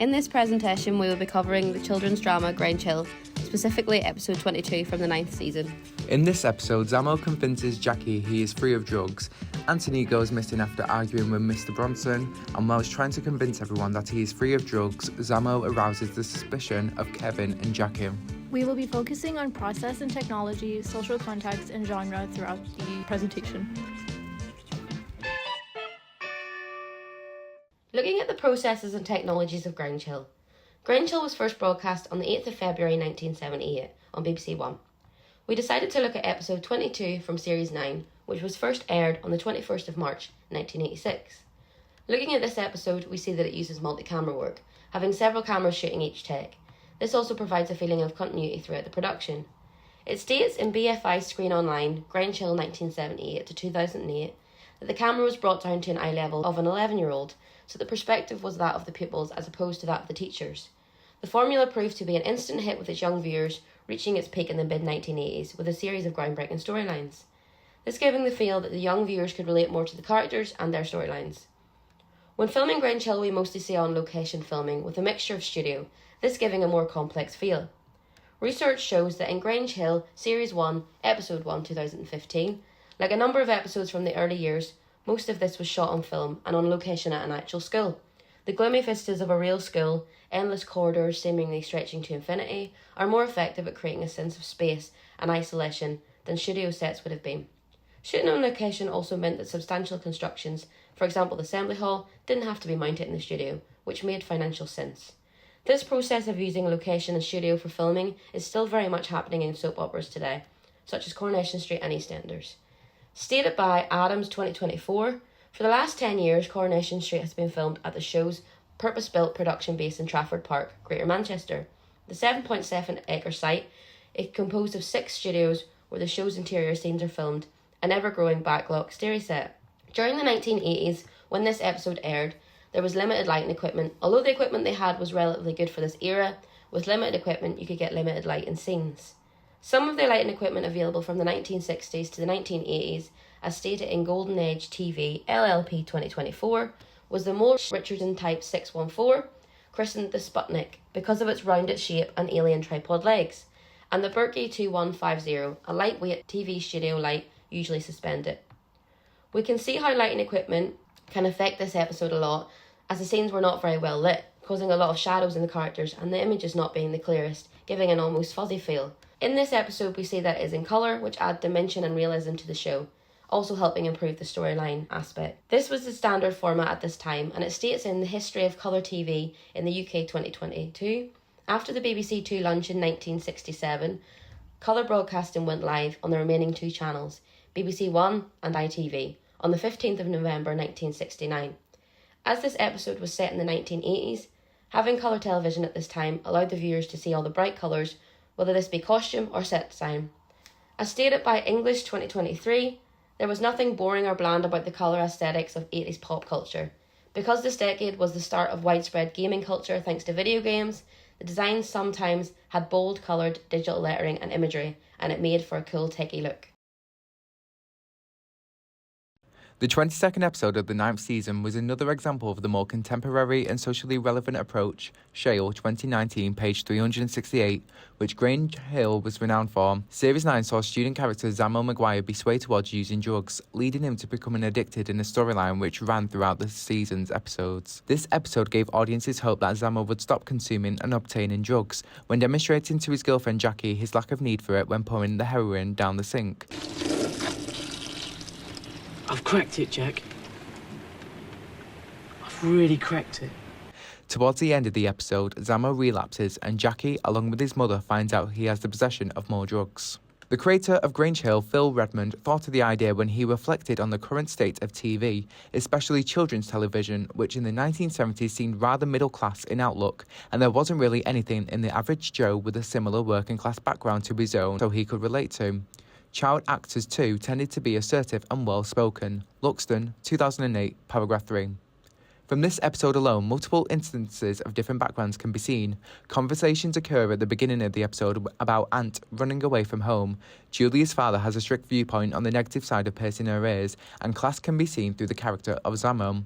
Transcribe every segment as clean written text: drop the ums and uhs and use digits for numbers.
In this presentation, we will be covering the children's drama Grange, specifically episode 22 from the 9th season. In this episode, Zamo convinces Jackie he is free of drugs. Anthony goes missing after arguing with Mr. Bronson, and whilst trying to convince everyone that he is free of drugs, Zamo arouses the suspicion of Kevin and Jackie. We will be focusing on process and technology, social context, and genre throughout the presentation. Looking at the processes and technologies of Grange Hill. Grange Hill was first broadcast on the 8th of February 1978 on BBC One. We decided to look at episode 22 from series 9, which was first aired on the 21st of March 1986. Looking at this episode, we see that it uses multi-camera work, having several cameras shooting each take. This also provides a feeling of continuity throughout the production. It states in BFI's Screen Online, Grange Hill 1978 to 2008, that the camera was brought down to an eye level of an 11-year-old, so the perspective was that of the pupils as opposed to that of the teachers. The formula proved to be an instant hit with its young viewers, reaching its peak in the mid-1980s with a series of groundbreaking storylines. This giving the feel that the young viewers could relate more to the characters and their storylines. When filming Grange Hill, we mostly see on location filming with a mixture of studio, this giving a more complex feel. Research shows that in Grange Hill, Series 1, Episode 1, 2015, like a number of episodes from the early years, most of this was shot on film and on location at an actual school. The gloomy vistas of a real school, endless corridors seemingly stretching to infinity, are more effective at creating a sense of space and isolation than studio sets would have been. Shooting on location also meant that substantial constructions, for example the assembly hall, didn't have to be mounted in the studio, which made financial sense. This process of using location and studio for filming is still very much happening in soap operas today, such as Coronation Street and EastEnders. Stated by Adams 2024, for the last 10 years, Coronation Street has been filmed at the show's purpose-built production base in Trafford Park, Greater Manchester. The 7.7-acre site is composed of 6 studios where the show's interior scenes are filmed, an ever-growing backlot stereo set. During the 1980s, when this episode aired, there was limited lighting equipment. Although the equipment they had was relatively good for this era, with limited equipment you could get limited light in scenes. Some of the lighting equipment available from the 1960s to the 1980s, as stated in Golden Age TV LLP 2024, was the Morse Richardson Type 614, christened the Sputnik because of its rounded shape and alien tripod legs, and the Berkey 2150, a lightweight TV studio light usually suspended. We can see how lighting equipment can affect this episode a lot, as the scenes were not very well lit, causing a lot of shadows in the characters and the images not being the clearest, giving an almost fuzzy feel. In this episode, we see that it is in colour, which add dimension and realism to the show, also helping improve the storyline aspect. This was the standard format at this time, and it states in the history of colour TV in the UK 2022, after the BBC Two launch in 1967, colour broadcasting went live on the remaining 2 channels, BBC One and ITV, on the 15th of November 1969. As this episode was set in the 1980s, having colour television at this time allowed the viewers to see all the bright colours, whether this be costume or set design. As stated by English 2023, there was nothing boring or bland about the colour aesthetics of 80s pop culture. Because this decade was the start of widespread gaming culture thanks to video games, the designs sometimes had bold coloured digital lettering and imagery, and it made for a cool techie look. The 22nd episode of the 9th season was another example of the more contemporary and socially relevant approach, Shale 2019, page 368, which Grange Hill was renowned for. Series 9 saw student character Zamo Maguire be swayed towards using drugs, leading him to becoming addicted in a storyline which ran throughout the season's episodes. This episode gave audiences hope that Zamo would stop consuming and obtaining drugs, when demonstrating to his girlfriend Jackie his lack of need for it when pouring the heroin down the sink. I've cracked it, Jack. I've really cracked it. Towards the end of the episode, Zamo relapses and Jackie, along with his mother, finds out he has the possession of more drugs. The creator of Grange Hill, Phil Redmond, thought of the idea when he reflected on the current state of TV, especially children's television, which in the 1970s seemed rather middle-class in outlook, and there wasn't really anything in the average Joe with a similar working-class background to his own so he could relate to. Child actors too tended to be assertive and well-spoken. Luxton, 2008, paragraph 3. From this episode alone, multiple instances of different backgrounds can be seen. Conversations occur at the beginning of the episode about Aunt running away from home. Julia's father has a strict viewpoint on the negative side of piercing her ears, and class can be seen through the character of Zamo.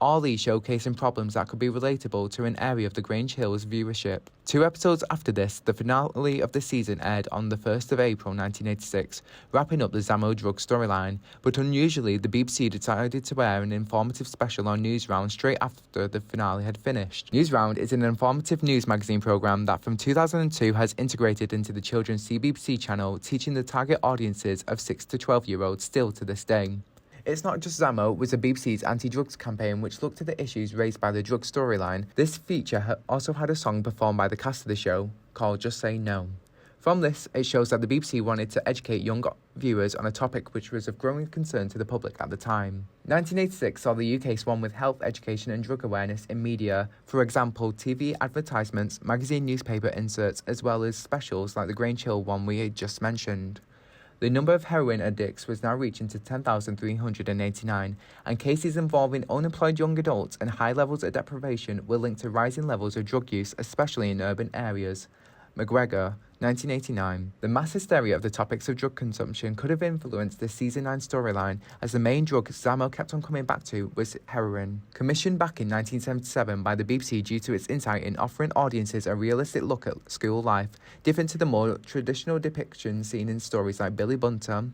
all these showcasing problems that could be relatable to an area of the Grange Hill's viewership. 2 episodes after this, the finale of the season aired on the 1st of April 1986, wrapping up the Zamo drug storyline, but unusually the BBC decided to air an informative special on Newsround straight after the finale had finished. Newsround is an informative news magazine programme that from 2002 has integrated into the children's CBBC channel, teaching the target audiences of 6 to 12-year-olds still to this day. It's Not Just Zamo was the BBC's anti-drugs campaign which looked at the issues raised by the drug storyline. This feature also had a song performed by the cast of the show called Just Say No. From this, it shows that the BBC wanted to educate young viewers on a topic which was of growing concern to the public at the time. 1986 saw the UK swarm with health education and drug awareness in media, for example TV advertisements, magazine newspaper inserts, as well as specials like the Grange Hill one we had just mentioned. The number of heroin addicts was now reaching to 10,389, and cases involving unemployed young adults and high levels of deprivation were linked to rising levels of drug use, especially in urban areas. McGregor, 1989. The mass hysteria of the topics of drug consumption could have influenced the Season 9 storyline, as the main drug Zamo kept on coming back to was heroin. Commissioned back in 1977 by the BBC due to its insight in offering audiences a realistic look at school life, different to the more traditional depictions seen in stories like Billy Bunter,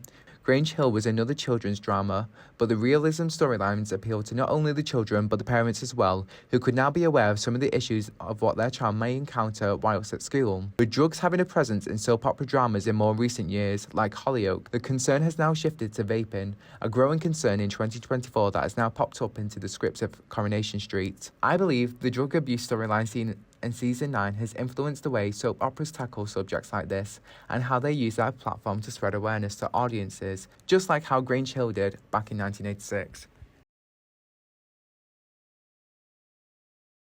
Grange Hill was another children's drama, but the realism storylines appealed to not only the children but the parents as well, who could now be aware of some of the issues of what their child may encounter whilst at school. With drugs having a presence in soap opera dramas in more recent years, like Hollyoake, the concern has now shifted to vaping, a growing concern in 2024 that has now popped up into the scripts of Coronation Street. I believe the drug abuse storyline seen in Season 9 has influenced the way soap operas tackle subjects like this and how they use their platform to spread awareness to audiences, just like how Grange Hill did back in 1986.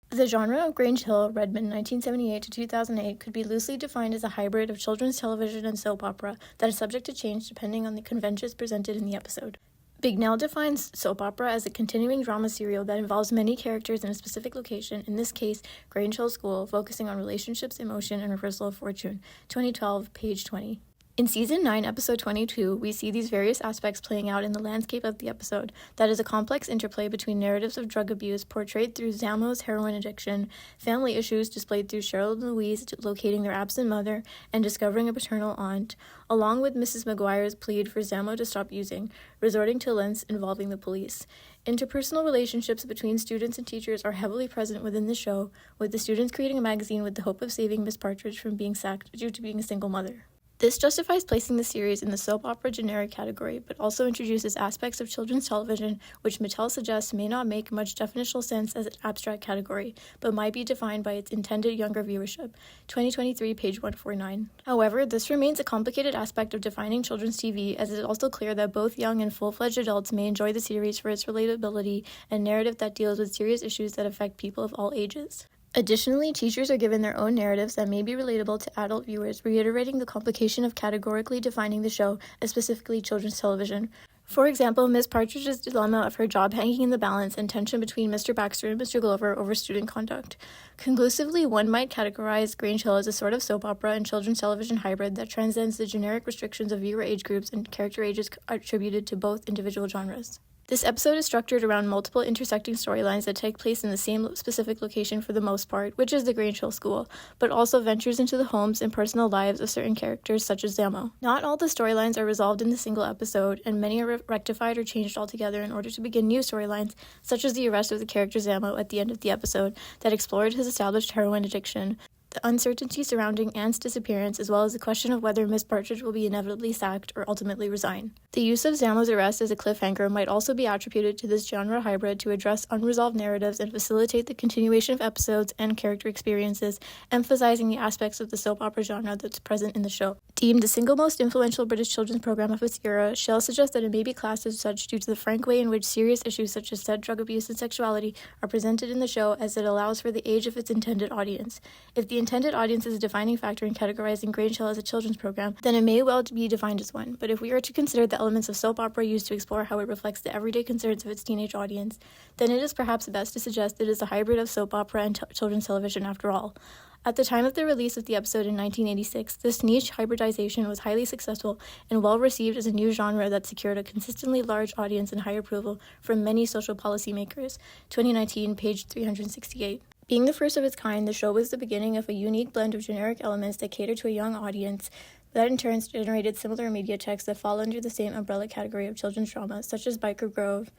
The genre of Grange Hill, Redmond 1978 to 2008, could be loosely defined as a hybrid of children's television and soap opera that is subject to change depending on the conventions presented in the episode. Bignell defines soap opera as a continuing drama serial that involves many characters in a specific location, in this case, Grange Hill School, focusing on relationships, emotion, and reversal of fortune. 2012, page 20. In Season 9, Episode 22, we see these various aspects playing out in the landscape of the episode. That is a complex interplay between narratives of drug abuse portrayed through Zamo's heroin addiction, family issues displayed through Cheryl and Louise locating their absent mother and discovering a paternal aunt, along with Mrs. McGuire's plead for Zamo to stop using, resorting to lengths involving the police. Interpersonal relationships between students and teachers are heavily present within the show, with the students creating a magazine with the hope of saving Miss Partridge from being sacked due to being a single mother. This justifies placing the series in the soap opera generic category, but also introduces aspects of children's television which Mattel suggests may not make much definitional sense as an abstract category, but might be defined by its intended younger viewership. 2023, page 149. However, this remains a complicated aspect of defining children's TV, as it is also clear that both young and full-fledged adults may enjoy the series for its relatability and narrative that deals with serious issues that affect people of all ages. Additionally, teachers are given their own narratives that may be relatable to adult viewers, reiterating the complication of categorically defining the show as specifically children's television. For example, Miss Partridge's dilemma of her job hanging in the balance and tension between Mr. Baxter and Mr. Glover over student conduct. Conclusively, one might categorize Grange Hill as a sort of soap opera and children's television hybrid that transcends the generic restrictions of viewer age groups and character ages attributed to both individual genres. This episode is structured around multiple intersecting storylines that take place in the same specific location for the most part, which is the Grange Hill School, but also ventures into the homes and personal lives of certain characters such as Zamo. Not all the storylines are resolved in the single episode, and many are rectified or changed altogether in order to begin new storylines, such as the arrest of the character Zamo at the end of the episode that explored his established heroin addiction, the uncertainty surrounding Anne's disappearance, as well as the question of whether Miss Partridge will be inevitably sacked or ultimately resign. The use of Zamo's arrest as a cliffhanger might also be attributed to this genre hybrid to address unresolved narratives and facilitate the continuation of episodes and character experiences, emphasizing the aspects of the soap opera genre that's present in the show. Deemed the single most influential British children's program of its era, Shell suggests that it may be classed as such due to the frank way in which serious issues such as said drug abuse and sexuality are presented in the show, as it allows for the age of its intended audience. If the intended audience is a defining factor in categorizing Grange Hill as a children's program, then it may well be defined as one. But if we are to consider the elements of soap opera used to explore how it reflects the everyday concerns of its teenage audience, then it is perhaps best to suggest it is a hybrid of soap opera and children's television after all. At the time of the release of the episode in 1986, this niche hybridization was highly successful and well received as a new genre that secured a consistently large audience and high approval from many social policymakers. 2019, page 368. Being the first of its kind, the show was the beginning of a unique blend of generic elements that cater to a young audience that in turn generated similar media texts that fall under the same umbrella category of children's drama, such as Biker Grove,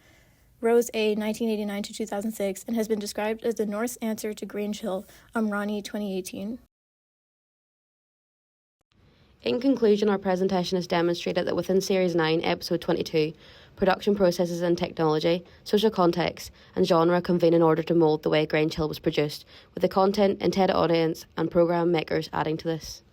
Rose A. 1989 to 2006, and has been described as the North's answer to Grange Hill, Umrani 2018. In conclusion, our presentation has demonstrated that within Series 9, Episode 22, production processes and technology, social context, and genre convene in order to mould the way Grange Hill was produced, with the content, intended audience, and programme makers adding to this.